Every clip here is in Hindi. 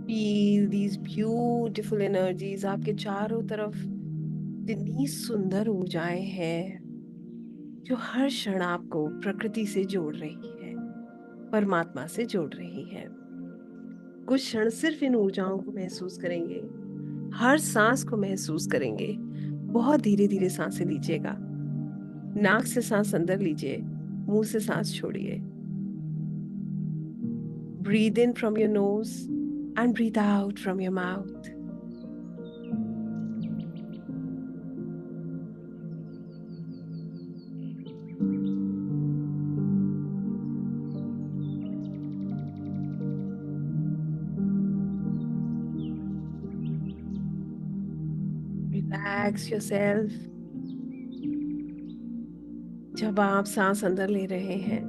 फील दीज ब्यूटीफुल एनर्जीज आपके चारों तरफ। इतनी सुंदर ऊर्जाएं हैं जो हर क्षण आपको प्रकृति से जोड़ रही है, परमात्मा से जोड़ रही है। कुछ क्षण सिर्फ इन ऊर्जाओं को महसूस करेंगे, हर सांस को महसूस करेंगे। बहुत धीरे धीरे सांसें लीजिएगा। नाक से सांस अंदर लीजिए, मुंह से सांस छोड़िए। Breathe in from your nose and breathe out from your mouth. Relax yourself. जब आप सांस अंदर ले रहे हैं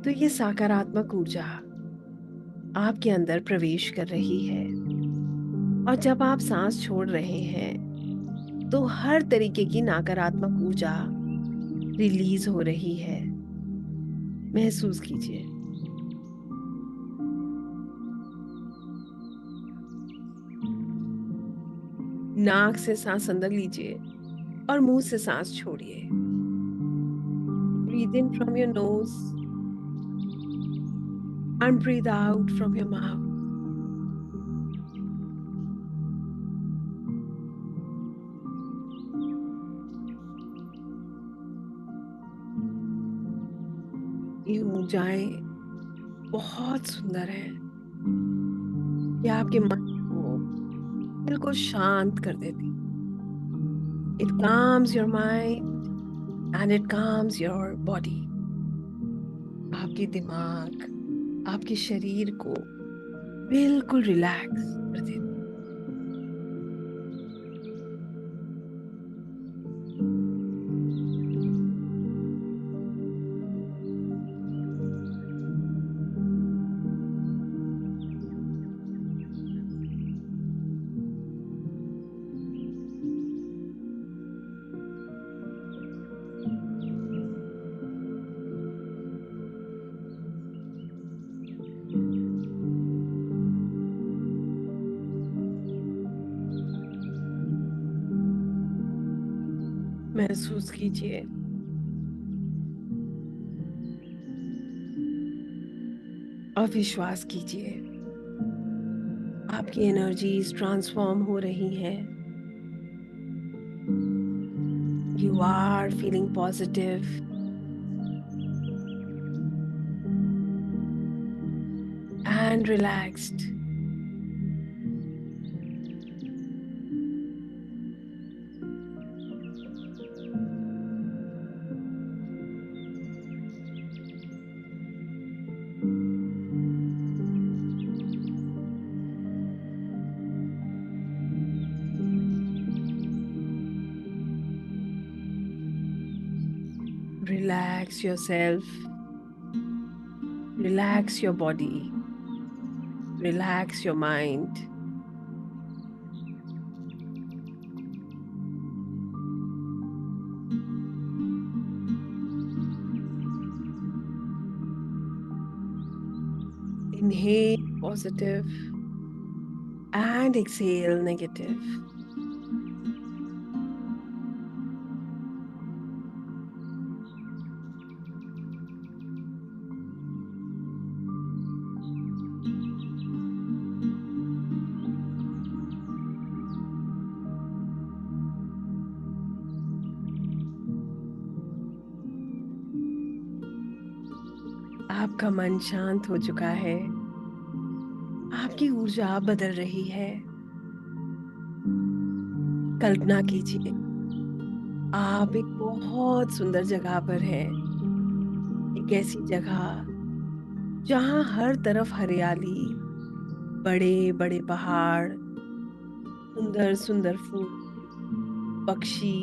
तो ये सकारात्मक ऊर्जा आपके अंदर प्रवेश कर रही है, और जब आप सांस छोड़ रहे हैं तो हर तरीके की नकारात्मक ऊर्जा रिलीज हो रही है। महसूस कीजिए। नाक से सांस अंदर लीजिए और मुंह से सांस छोड़िए। Breathe in from your nose and breathe out from your mouth. ये ऊर्जाएं बहुत सुंदर है। ये आपके मन को बिल्कुल शांत कर देती। It calms your mind and it calms your body। आपके दिमाग, आपके शरीर को बिल्कुल रिलैक्स कर देती। महसूस कीजिए। और विश्वास कीजिए, आपकी एनर्जीज ट्रांसफॉर्म हो रही हैं। You are feeling positive and relaxed. Relax yourself, relax your body, relax your mind. Inhale positive and exhale negative. आपका मन शांत हो चुका है। आपकी ऊर्जा बदल रही है। कल्पना कीजिए, आप एक बहुत सुंदर जगह पर हैं। एक ऐसी जगह जहां हर तरफ हरियाली, बड़े बड़े पहाड़, सुंदर सुंदर फूल, पक्षी,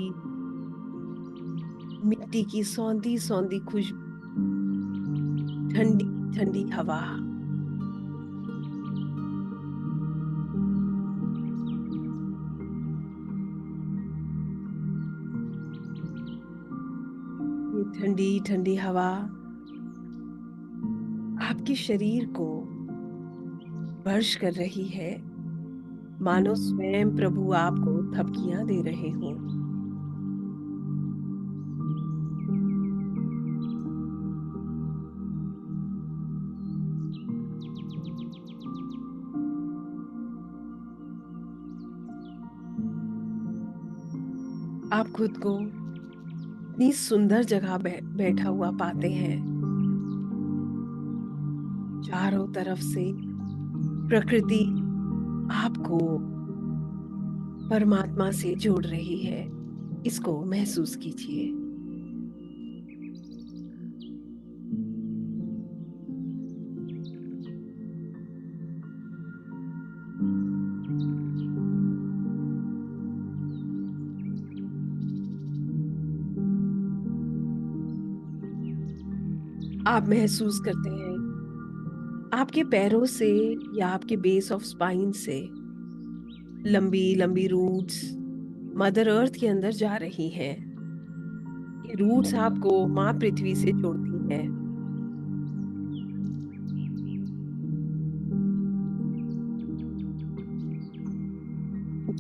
मिट्टी की सौंधी सौंधी खुशबू, ठंडी ठंडी हवा। ये ठंडी ठंडी हवा आपके शरीर को स्पर्श कर रही है, मानो स्वयं प्रभु आपको थपकियां दे रहे हों। आप खुद को इतनी सुंदर जगह बैठा हुआ पाते हैं। चारों तरफ से प्रकृति आपको परमात्मा से जोड़ रही है। इसको महसूस कीजिए। आप महसूस करते हैं आपके पैरों से या आपके बेस ऑफ स्पाइन से लंबी लंबी रूट्स मदर अर्थ के अंदर जा रही हैं। ये रूट्स आपको माँ पृथ्वी से जोड़ती हैं।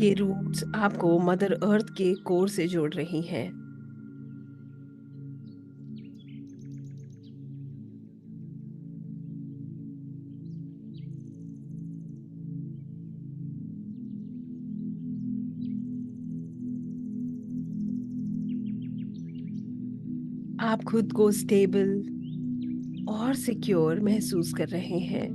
ये रूट्स आपको मदर अर्थ के कोर से जोड़ रही हैं। आप खुद को स्टेबल और सिक्योर महसूस कर रहे हैं।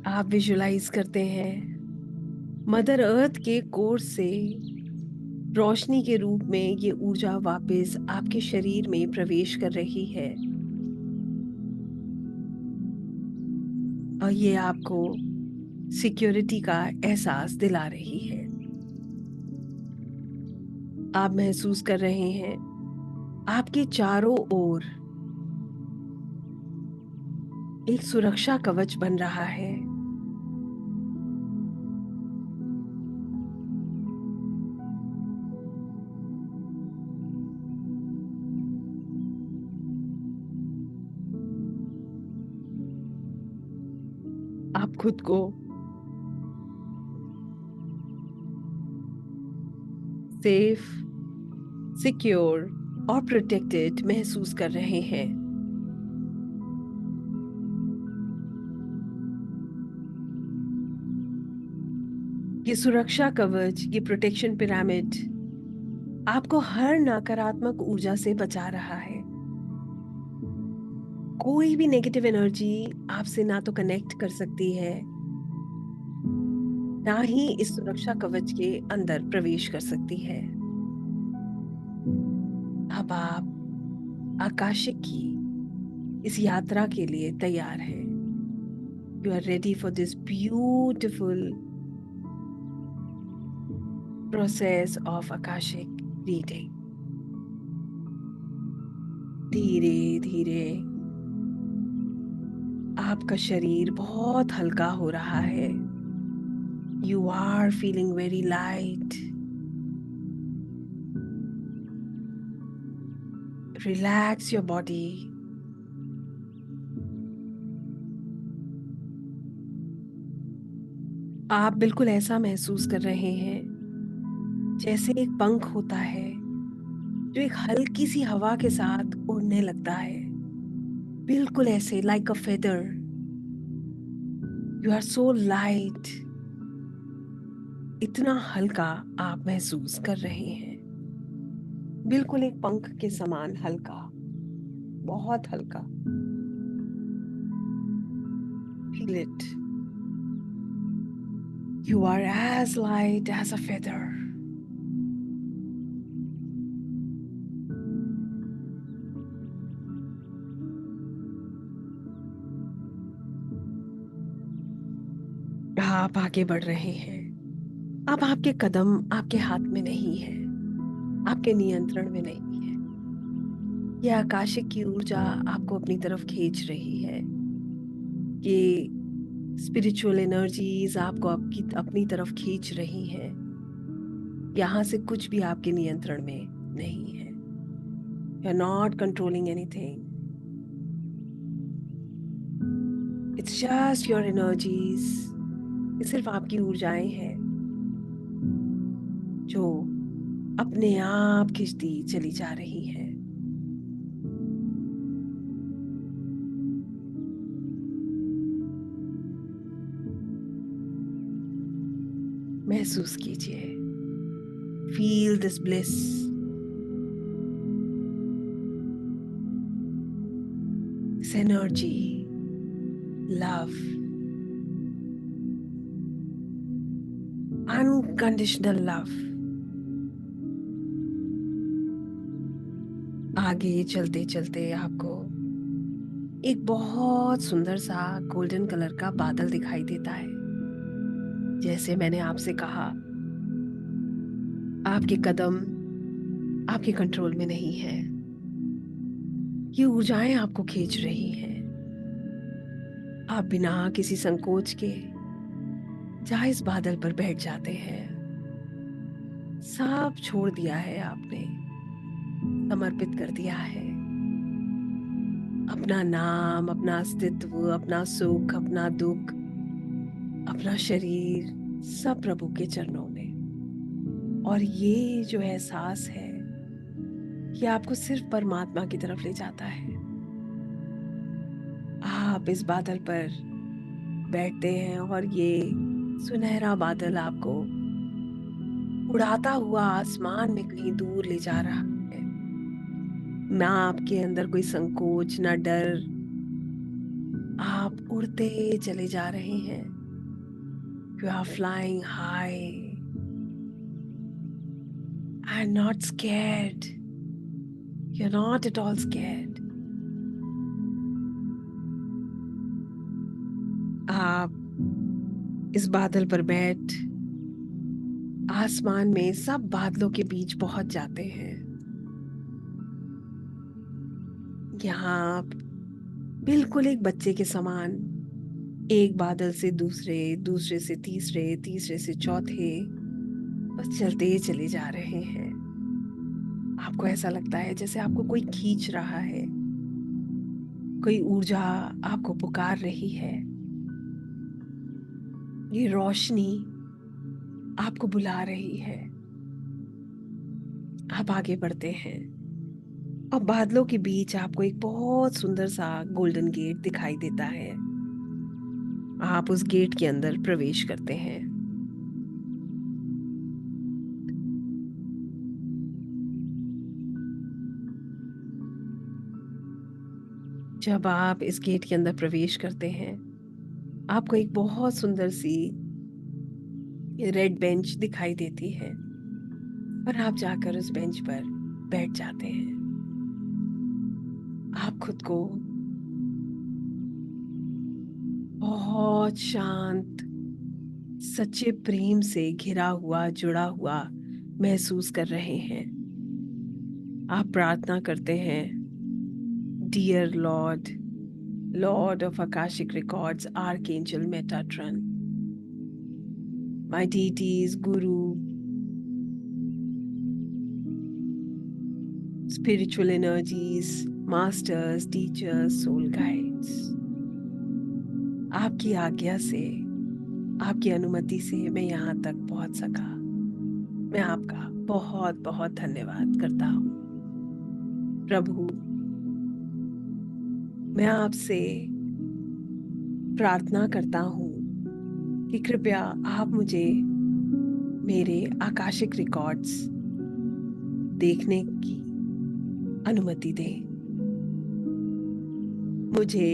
आप विजुलाइज करते हैं मदर अर्थ के कोर से रोशनी के रूप में ये ऊर्जा वापस आपके शरीर में प्रवेश कर रही है और ये आपको सिक्योरिटी का एहसास दिला रही है। आप महसूस कर रहे हैं आपके चारों ओर एक सुरक्षा कवच बन रहा है। आप खुद को सेफ, सिक्योर और प्रोटेक्टेड महसूस कर रहे हैं। ये सुरक्षा कवच, ये प्रोटेक्शन पिरामिड आपको हर नकारात्मक ऊर्जा से बचा रहा है। कोई भी नेगेटिव एनर्जी आपसे ना तो कनेक्ट कर सकती है, ना ही इस सुरक्षा कवच के अंदर प्रवेश कर सकती है। अब आप आकाशिक की इस यात्रा के लिए तैयार हैं। You are ready for this beautiful process of Akashic reading. धीरे धीरे आपका शरीर बहुत हल्का हो रहा है। You are feeling very light. Relax your body. आप बिल्कुल ऐसा महसूस कर रहे हैं जैसे एक पंख होता है जो एक हल्की सी हवा के साथ उड़ने लगता है। बिल्कुल ऐसे, like a feather. You are so light. इतना हल्का आप महसूस कर रहे हैं, बिल्कुल एक पंख के समान हल्का, बहुत हल्का। Feel it. You are as light as a feather. आप आगे बढ़ रहे हैं। अब आपके कदम आपके हाथ में नहीं है, आपके नियंत्रण में नहीं है। यह आकाशिक की ऊर्जा आपको अपनी तरफ खींच रही है। ये स्पिरिचुअल एनर्जीज आपको आपकी अपनी तरफ खींच रही हैं। यहाँ से कुछ भी आपके नियंत्रण में नहीं है। You are not controlling anything. It's just your energies. ये सिर्फ आपकी ऊर्जाएं हैं जो अपने आप खिंचती चली जा रही हैं। महसूस कीजिए। Feel this bliss, this energy, love, unconditional love. आगे चलते चलते आपको एक बहुत सुंदर सा गोल्डन कलर का बादल दिखाई देता है। जैसे मैंने आपसे कहा, आपके कदम आपके कंट्रोल में नहीं है। ये ऊर्जाएं आपको खींच रही हैं। आप बिना किसी संकोच के जहाँ इस बादल पर बैठ जाते हैं। सब छोड़ दिया है आपने, समर्पित कर दिया है। अपना नाम, अपना अस्तित्व, अपना सुख, अपना दुख, अपना शरीर, सब प्रभु के चरणों में। और ये जो एहसास है, ये आपको सिर्फ परमात्मा की तरफ ले जाता है। आप इस बादल पर बैठते हैं और ये सुनहरा बादल आपको उड़ाता हुआ आसमान में कहीं दूर ले जा रहा है। ना आपके अंदर कोई संकोच, ना डर। आप उड़ते चले जा रहे हैं। You are flying high and not scared. You are not at all scared. आप इस बादल पर बैठ आसमान में सब बादलों के बीच पहुंच जाते हैं। यहाँ आप बिल्कुल एक बच्चे के समान एक बादल से दूसरे, दूसरे से तीसरे, तीसरे से चौथे बस चलते ही चले जा रहे हैं। आपको ऐसा लगता है जैसे आपको कोई खींच रहा है, कोई ऊर्जा आपको पुकार रही है। ये रोशनी आपको बुला रही है। आप आगे बढ़ते हैं और बादलों के बीच आपको एक बहुत सुंदर सा गोल्डन गेट दिखाई देता है। आप उस गेट के अंदर प्रवेश करते हैं। जब आप इस गेट के अंदर प्रवेश करते हैं, आपको एक बहुत सुंदर सी रेड बेंच दिखाई देती है और आप जाकर उस बेंच पर बैठ जाते हैं। आप खुद को बहुत शांत, सच्चे प्रेम से घिरा हुआ, जुड़ा हुआ महसूस कर रहे हैं। आप प्रार्थना करते हैं, dear Lord, Lord of Akashic records, archangel Metatron, my deities, guru, spiritual energies, masters, teachers, soul guides, आपकी आज्ञा से, आपकी अनुमति से मैं यहाँ तक पहुँच सका। मैं आपका बहुत बहुत धन्यवाद करता हूँ। प्रभु, मैं आपसे प्रार्थना करता हूँ कि कृपया आप मुझे मेरे आकाशिक रिकॉर्ड्स देखने की अनुमति दें। मुझे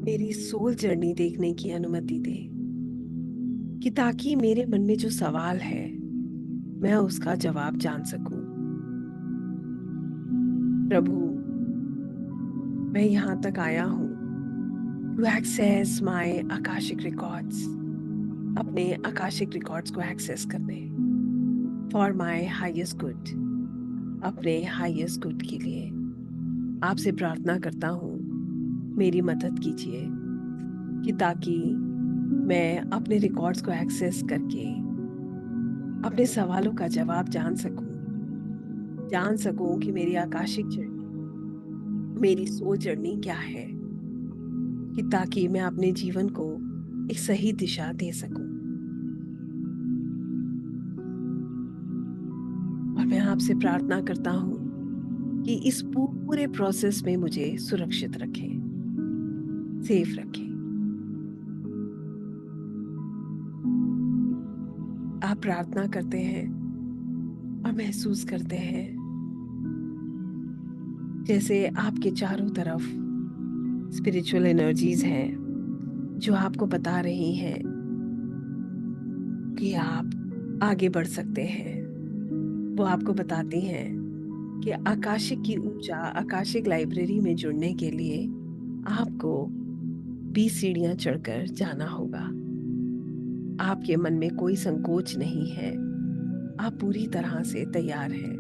मेरी सोल जर्नी देखने की अनुमति दें कि ताकि मेरे मन में जो सवाल है मैं उसका जवाब जान सकूं। प्रभु, मैं यहाँ तक आया हूँ to access my Akashic records. अपने आकाशिक रिकॉर्ड्स को एक्सेस करने, फॉर माई हाईएस्ट गुड, अपने हाईएस्ट गुड के लिए आपसे प्रार्थना करता हूँ, मेरी मदद कीजिए कि ताकि मैं अपने रिकॉर्ड्स को एक्सेस करके अपने सवालों का जवाब जान सकूं कि मेरी आकाशिक जर्नी, मेरी सोल जर्नी क्या है, कि ताकि मैं अपने जीवन को एक सही दिशा दे सकूं। और मैं आपसे प्रार्थना करता हूँ कि इस पूरे प्रोसेस में मुझे सुरक्षित रखें, सेफ रखें। आप प्रार्थना करते हैं और महसूस करते हैं जैसे आपके चारों तरफ स्पिरिचुअल एनर्जीज हैं जो आपको बता रही हैं कि आप आगे बढ़ सकते हैं। वो आपको बताती हैं कि आकाशिक की ऊर्जा, आकाशिक लाइब्रेरी में जुड़ने के लिए आपको 20 सीढ़ियां चढ़कर जाना होगा। आपके मन में कोई संकोच नहीं है, आप पूरी तरह से तैयार हैं।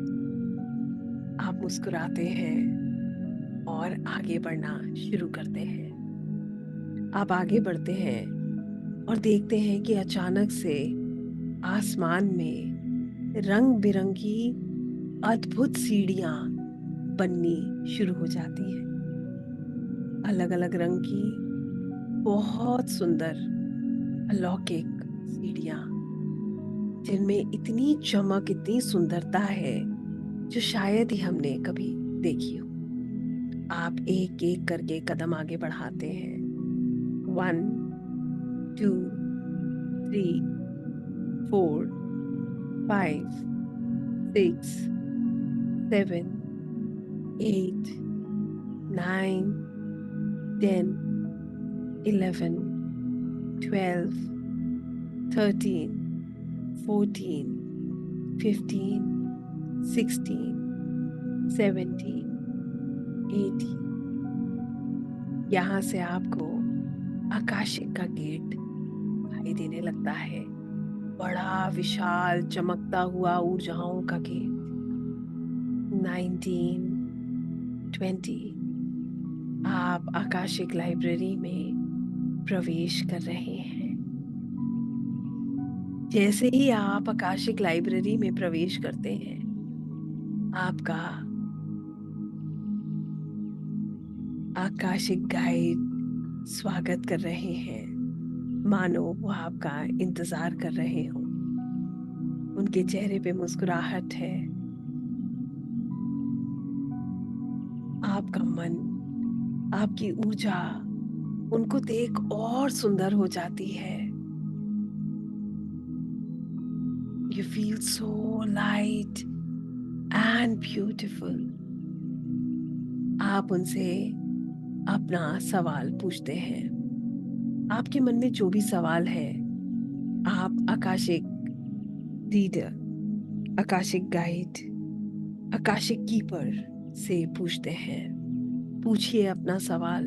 आप मुस्कुराते हैं और आगे बढ़ना शुरू करते हैं। आप आगे बढ़ते हैं और देखते हैं कि अचानक से आसमान में रंग बिरंगी अद्भुत सीढ़ियां बननी शुरू हो जाती हैं। अलग अलग रंग की बहुत सुंदर अलौकिक सीढ़ियां, जिनमें इतनी चमक, इतनी सुंदरता है जो शायद ही हमने कभी देखी हो। आप एक एक करके कदम आगे बढ़ाते हैं। 1 2 3 4 5 6 7 8 9 10 11 12 13 14 15 16 17 18। यहाँ से आपको आकाशिक का गेट दिखाई देने लगता है, बड़ा विशाल चमकता हुआ ऊर्जाओं का गेट। 19 20। आप आकाशिक लाइब्रेरी में प्रवेश कर रहे हैं। जैसे ही आप आकाशिक लाइब्रेरी में प्रवेश करते हैं, आपका आकाशिक गाइड स्वागत कर रहे हैं, मानो वो आपका इंतजार कर रहे हो। उनके चेहरे पे मुस्कुराहट है। आपका मन, आपकी ऊर्जा उनको देख और सुंदर हो जाती है। You feel so light and beautiful. आप उनसे अपना सवाल पूछते हैं। आपके मन में जो भी सवाल है, आप Akashic reader, Akashic guide, Akashic keeper से पूछते हैं। पूछिए अपना सवाल।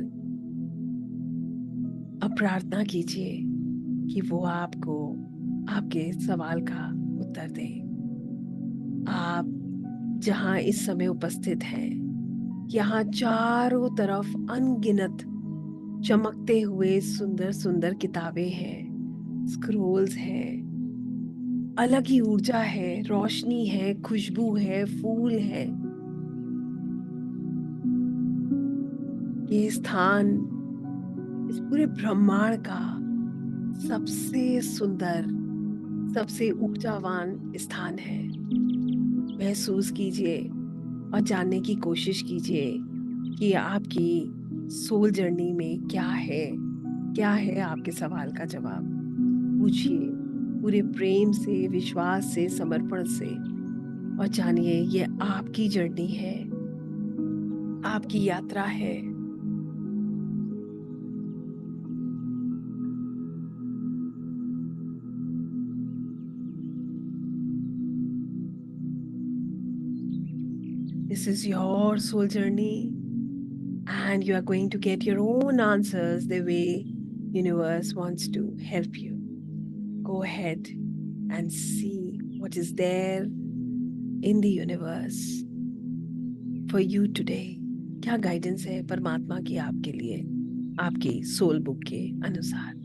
अब प्रार्थना कीजिए कि वो आपको आपके सवाल का उत्तर दे। आप जहां इस समय उपस्थित हैं, यहाँ चारों तरफ अनगिनत चमकते हुए सुंदर सुंदर किताबें हैं, स्क्रोल्स हैं, अलग ही ऊर्जा है, रोशनी है, खुशबू है, फूल है। ये स्थान इस पूरे ब्रह्मांड का सबसे सुंदर, सबसे ऊर्जावान स्थान है। महसूस कीजिए और जानने की कोशिश कीजिए कि आपकी सोल जर्नी में क्या है आपके सवाल का जवाब। पूछिए पूरे प्रेम से, विश्वास से, समर्पण से, और जानिए ये आपकी जर्नी है, आपकी यात्रा है। This is your soul journey, and you are going to get your own answers the way universe wants to help you. go ahead and see what is there in the universe for you today. क्या गाइडेंस है परमात्मा की आपके लिए, आपकी सोल बुक के अनुसार.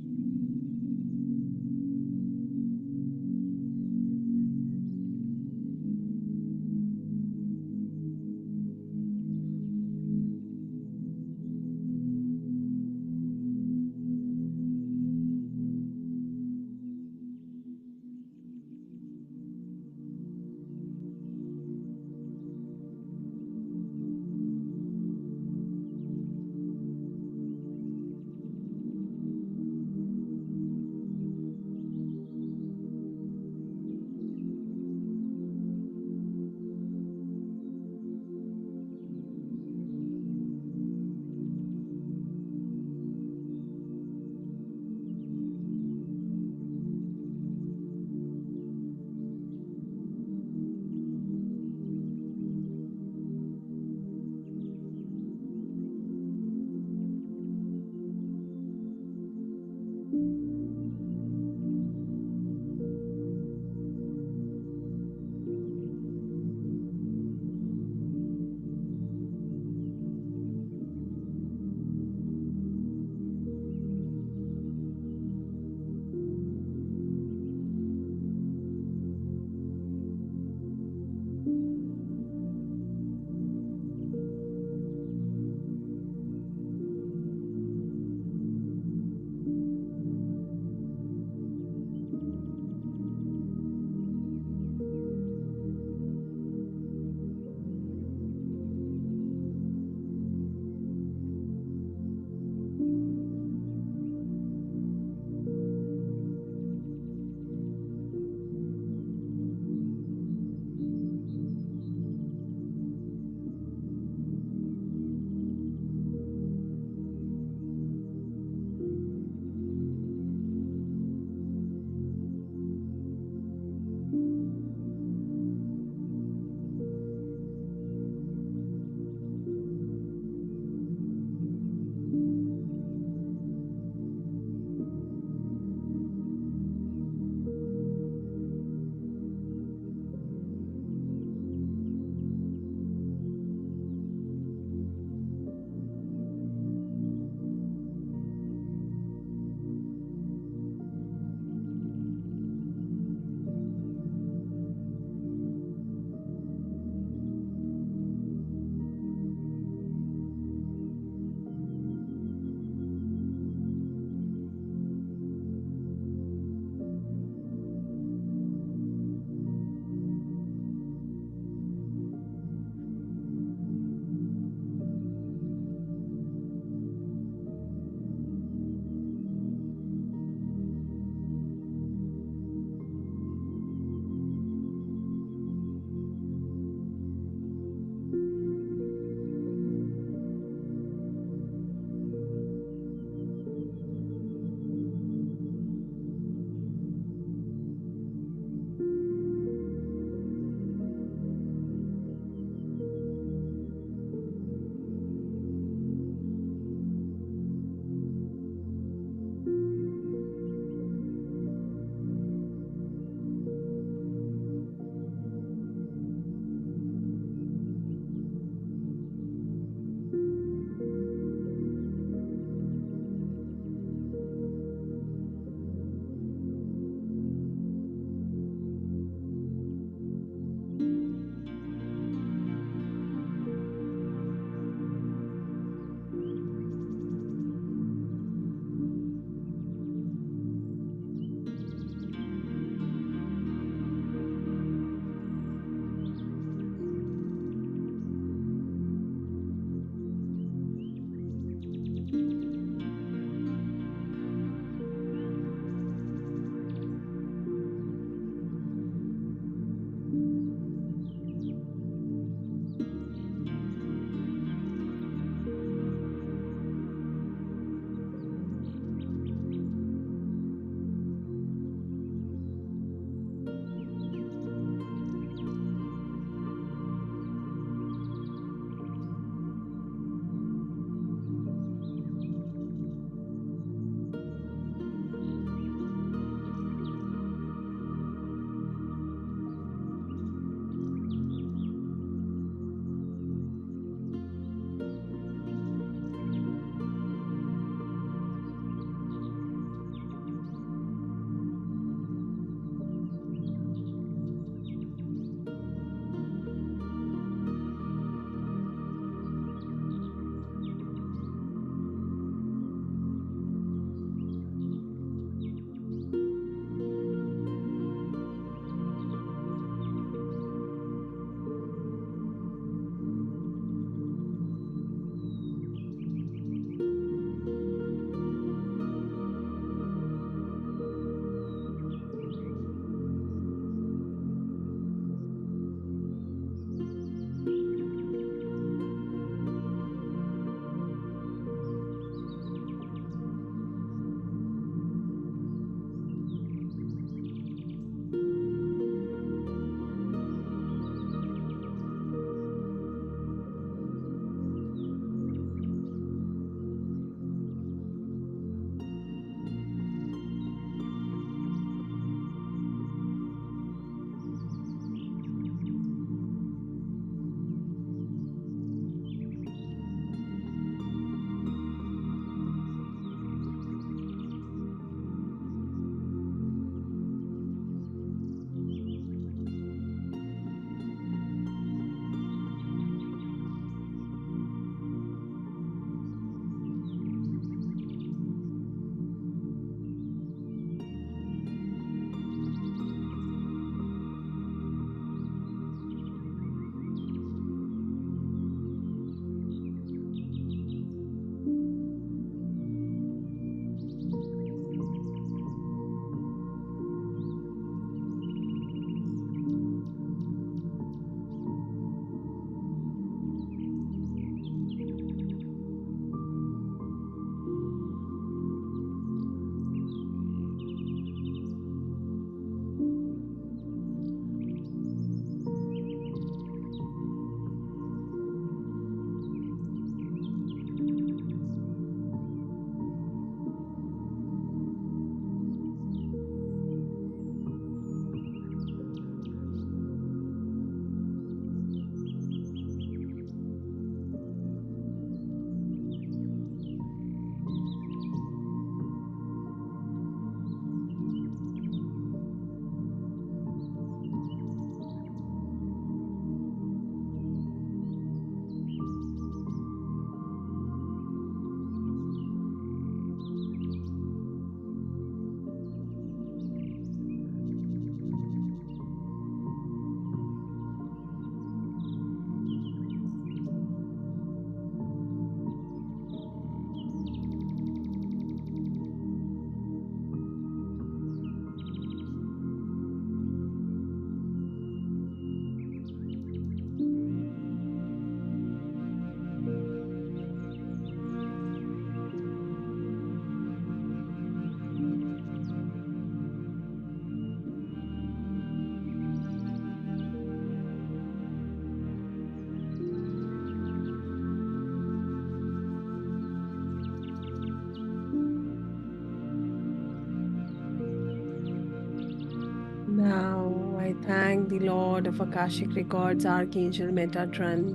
Now I thank the Lord of Akashic Records, Archangel Metatron,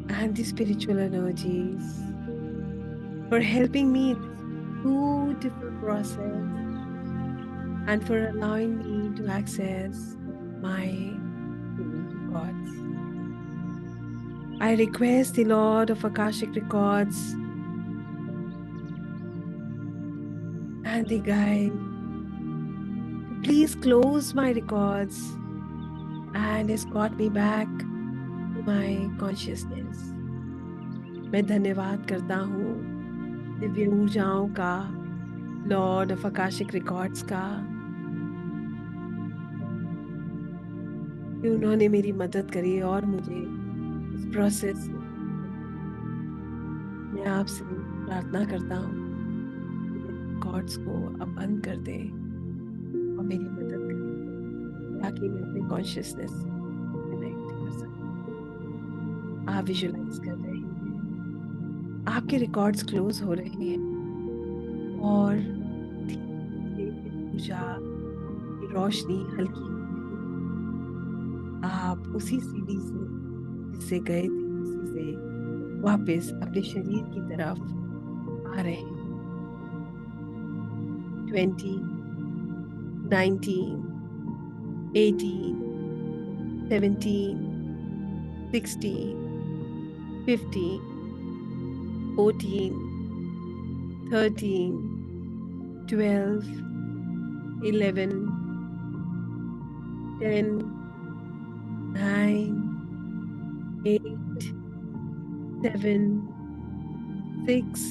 and the spiritual energies for helping me in this beautiful process and for allowing me to access my soul records. I request the Lord of Akashic Records and the guide to please close my records and escort me back to my consciousness. मैं धन्यवाद करता हूँ दिव्य ऊर्जाओं का, लॉर्ड ऑफ आकाशिक रिकॉर्ड्स का, कि उन्होंने मेरी मदद करी और मुझे इस प्रोसेस में मैं आपसे प्रार्थना करता हूँ कि मेरे रिकॉर्ड्स को अब बंद कर दें और मेरी मदद करें ताकि मैं अपने कॉन्शियसनेस से कनेक्ट कर सकूँ। आप विजुलाइज कर रहे हैं आपके रिकॉर्ड्स क्लोज हो रहे हैं और धीरे धीरे इस ऊर्जा की रोशनी हल्की हो रही है। आप उसी सीढ़ी से जिससे गए थे उसी से वापस अपने शरीर की तरफ आ रहे हैं। 20, 19, 18, 17, 16, 15, 14, 13, 12, 11, 10, 9, 8, 7, 6,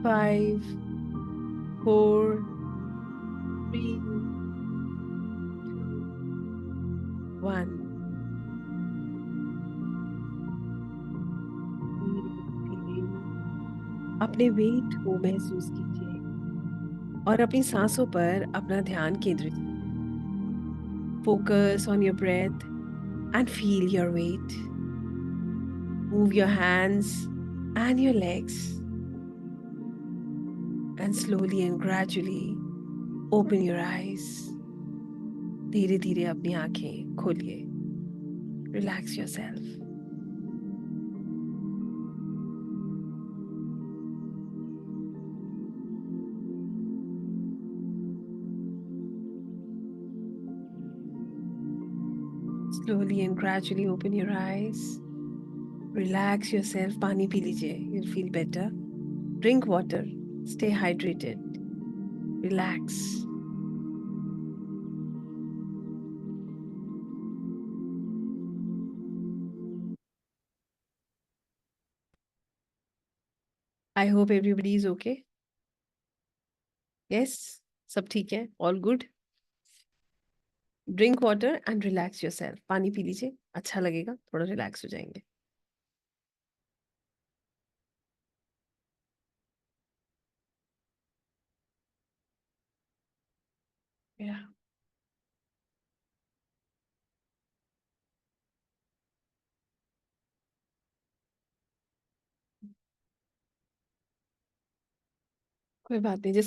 5, 4, 3, 2, 1. धीरे-धीरे अपने वेट को महसूस कीजिए और अपनी सांसों पर अपना ध्यान केंद्रित कीजिए। Focus on your breath and feel your weight. Move your hands and your legs and slowly and gradually open your eyes. धीरे धीरे अपनी आंखें खोलिए. Relax yourself. Slowly and gradually open your eyes. Relax yourself. पानी पी लीजिए. You'll feel better. Drink water. Stay hydrated. Relax. I hope everybody is okay. Yes, सब ठीक है. All good. Drink water and relax yourself. पानी पी लीजिए, अच्छा लगेगा, थोड़ा रिलैक्स हो जाएंगे. या कोई बात नहीं. जिस